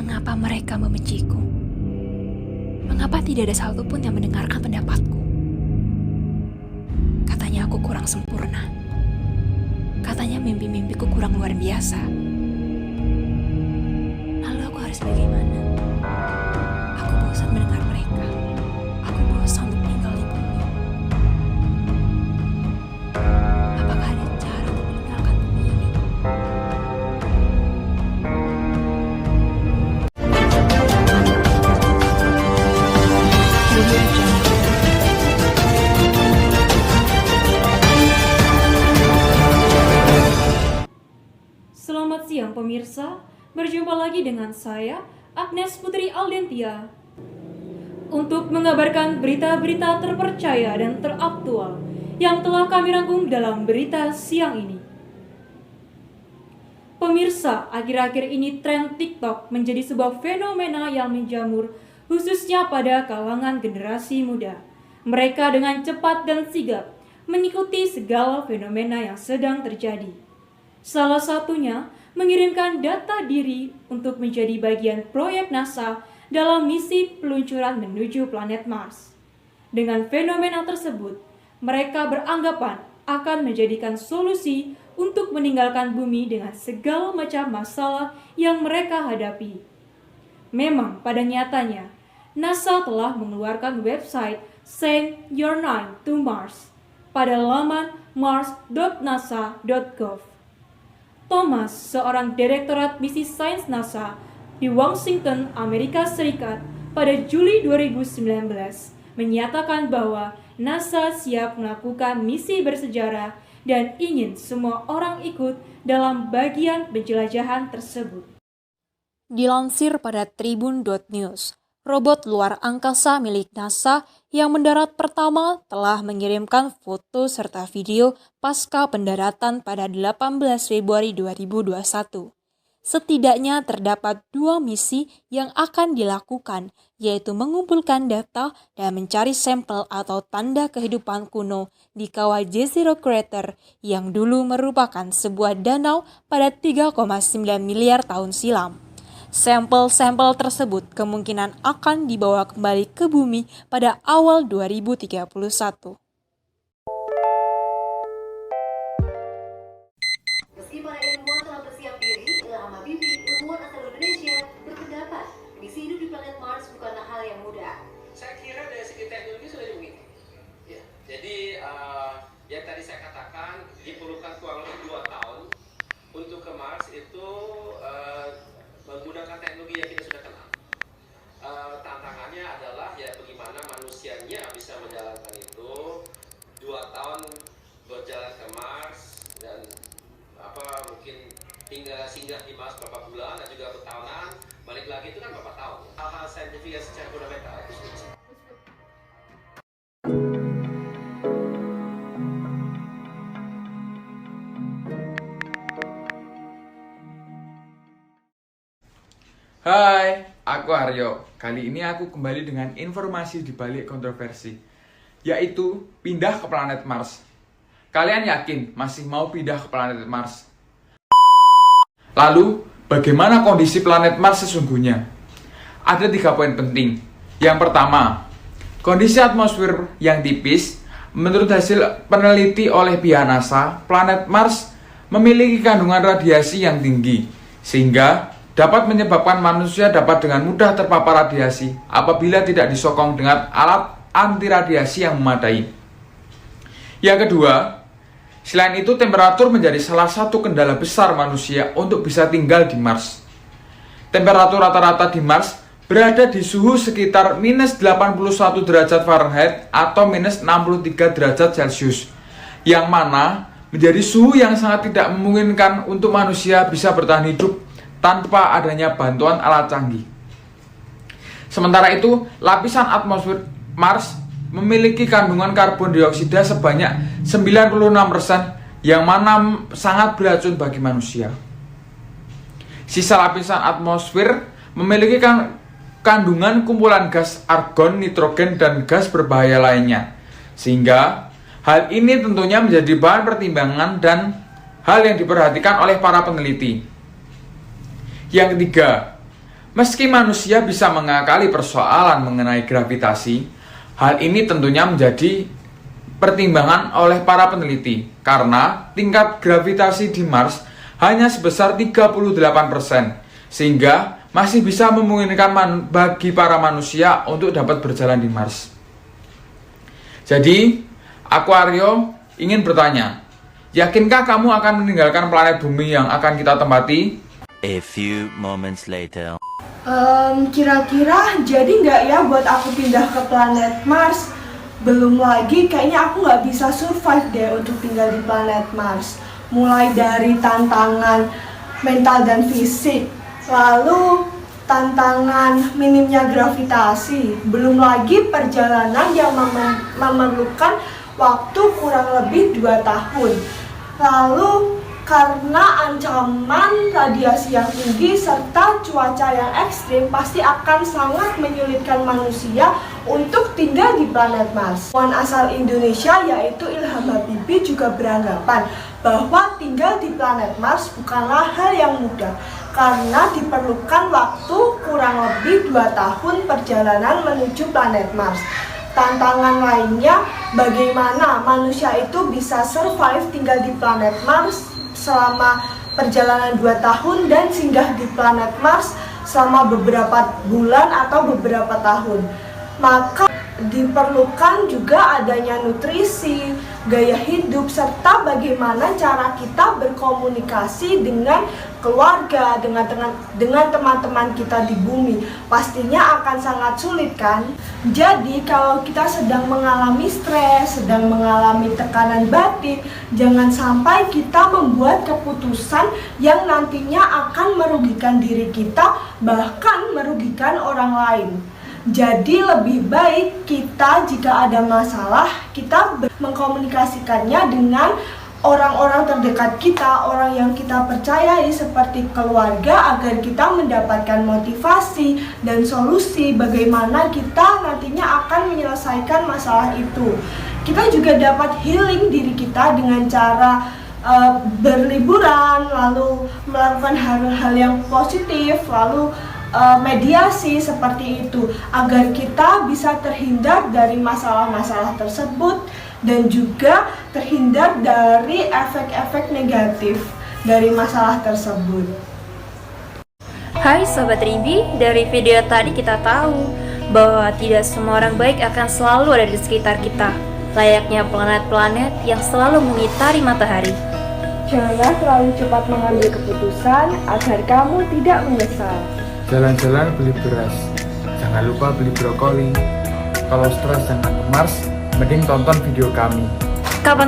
Mengapa mereka membenciku? Mengapa tidak ada satupun yang mendengarkan pendapatku? Katanya aku kurang sempurna. Katanya mimpi-mimpiku kurang luar biasa. Lalu aku harus bagaimana? Aku bosan mendengar mereka. Aku bosan untuk tinggal di bumi. Apakah ada cara untuk meninggalkan bumi ini? Selamat siang pemirsa, berjumpa lagi dengan saya, Agnes Putri Aldentia, untuk mengabarkan berita-berita terpercaya dan teraktual yang telah kami rangkum dalam berita siang ini. Pemirsa, akhir-akhir ini tren TikTok menjadi sebuah fenomena yang menjamur khususnya pada kalangan generasi muda. Mereka dengan cepat dan sigap mengikuti segala fenomena yang sedang terjadi. Salah satunya mengirimkan data diri untuk menjadi bagian proyek NASA dalam misi peluncuran menuju planet Mars. Dengan fenomena tersebut, mereka beranggapan akan menjadikan solusi untuk meninggalkan bumi dengan segala macam masalah yang mereka hadapi. Memang pada nyatanya, NASA telah mengeluarkan website Send Your Name to Mars pada laman mars.nasa.gov. Thomas, seorang direktorat misi sains NASA di Washington, Amerika Serikat pada Juli 2019, menyatakan bahwa NASA siap melakukan misi bersejarah dan ingin semua orang ikut dalam bagian penjelajahan tersebut. Dilansir pada Tribun.news, robot luar angkasa milik NASA yang mendarat pertama telah mengirimkan foto serta video pasca pendaratan pada 18 Februari 2021. Setidaknya terdapat 2 misi yang akan dilakukan, yaitu mengumpulkan data dan mencari sampel atau tanda kehidupan kuno di kawah Jezero Crater yang dulu merupakan sebuah danau pada 3,9 miliar tahun silam. Sampel-sampel tersebut kemungkinan akan dibawa kembali ke bumi pada awal 2031. Meski para ilmuwan telah bersiap diri, Ilham Habibie, ilmuwan asal Indonesia, berpendapat misi hidup di planet Mars bukanlah hal yang mudah. Saya kira dari segi teknologi sudah dimungkinkan. Ya. Jadi yang tadi saya katakan diperlukan kurang lebih 2 tahun untuk ke Mars itu menggunakan teknologi yang kita sudah kenal. Tantangannya adalah ya bagaimana manusianya bisa menjalankan itu 2 tahun berjalan ke Mars dan mungkin hingga singgah di Mars beberapa bulan dan juga bertahunan balik lagi itu kan beberapa tahun. Hal-hal saintifik yang secara fundamental itu sudah. Hai, aku Aryo. Kali ini aku kembali dengan informasi di balik kontroversi, yaitu pindah ke planet Mars. Kalian yakin masih mau pindah ke planet Mars? Lalu, bagaimana kondisi planet Mars sesungguhnya? Ada 3 poin penting. Yang pertama, kondisi atmosfer yang tipis. Menurut hasil peneliti oleh pihak NASA, planet Mars memiliki kandungan radiasi yang tinggi, sehingga dapat menyebabkan manusia dapat dengan mudah terpapar radiasi apabila tidak disokong dengan alat anti radiasi yang memadai. Yang kedua, selain itu temperatur menjadi salah satu kendala besar manusia untuk bisa tinggal di Mars. Temperatur rata-rata di Mars berada di suhu sekitar minus 81 derajat Fahrenheit atau minus 63 derajat Celcius, yang mana menjadi suhu yang sangat tidak memungkinkan untuk manusia bisa bertahan hidup tanpa adanya bantuan alat canggih. Sementara itu, lapisan atmosfer Mars memiliki kandungan karbon dioksida sebanyak 96%, yang mana sangat beracun bagi manusia. Sisa lapisan atmosfer memiliki kandungan kumpulan gas argon, nitrogen, dan gas berbahaya lainnya, sehingga hal ini tentunya menjadi bahan pertimbangan dan hal yang diperhatikan oleh para peneliti. Yang ketiga, Meski manusia bisa mengakali persoalan mengenai gravitasi, hal ini tentunya menjadi pertimbangan oleh para peneliti karena tingkat gravitasi di Mars hanya sebesar 38%, sehingga masih bisa memungkinkan bagi para manusia untuk dapat berjalan di Mars. Jadi, aku Aryo ingin bertanya, yakinkah kamu akan meninggalkan planet bumi yang akan kita tempati? A few moments later. Kira-kira jadi nggak ya buat aku pindah ke planet Mars? Belum lagi kayaknya aku nggak bisa survive deh untuk tinggal di planet Mars. Mulai dari tantangan mental dan fisik, lalu tantangan minimnya gravitasi, belum lagi perjalanan yang memerlukan waktu kurang lebih 2 tahun. Lalu karena ancaman radiasi yang tinggi serta cuaca yang ekstrim pasti akan sangat menyulitkan manusia untuk tinggal di planet Mars. Ilmuwan asal Indonesia yaitu Ilham Habibie juga beranggapan bahwa tinggal di planet Mars bukanlah hal yang mudah karena diperlukan waktu kurang lebih 2 tahun perjalanan menuju planet Mars. Tantangan lainnya, bagaimana manusia itu bisa survive tinggal di planet Mars selama perjalanan 2 tahun dan singgah di planet Mars selama beberapa bulan atau beberapa tahun. Maka diperlukan juga adanya nutrisi, gaya hidup, serta bagaimana cara kita berkomunikasi dengan keluarga, dengan teman-teman kita di bumi. Pastinya akan sangat sulit kan? Jadi kalau kita sedang mengalami stres, sedang mengalami tekanan batin, jangan sampai kita membuat keputusan yang nantinya akan merugikan diri kita, bahkan merugikan orang lain. Jadi lebih baik kita jika ada masalah, kita mengkomunikasikannya dengan orang-orang terdekat kita, orang yang kita percayai seperti keluarga agar kita mendapatkan motivasi dan solusi bagaimana kita nantinya akan menyelesaikan masalah itu. Kita juga dapat healing diri kita dengan cara berliburan, lalu melakukan hal-hal yang positif, lalu mediasi seperti itu agar kita bisa terhindar dari masalah-masalah tersebut dan juga terhindar dari efek-efek negatif dari masalah tersebut. Hai Sobat Ribi, dari video tadi kita tahu bahwa tidak semua orang baik akan selalu ada di sekitar kita, layaknya planet-planet yang selalu mengitari matahari. Janganlah terlalu cepat mengambil keputusan agar kamu tidak menyesal. Jalan-jalan beli beras, jangan lupa beli brokoli. Kalau stres jangan ke Mars, mending tonton video kami. Kapan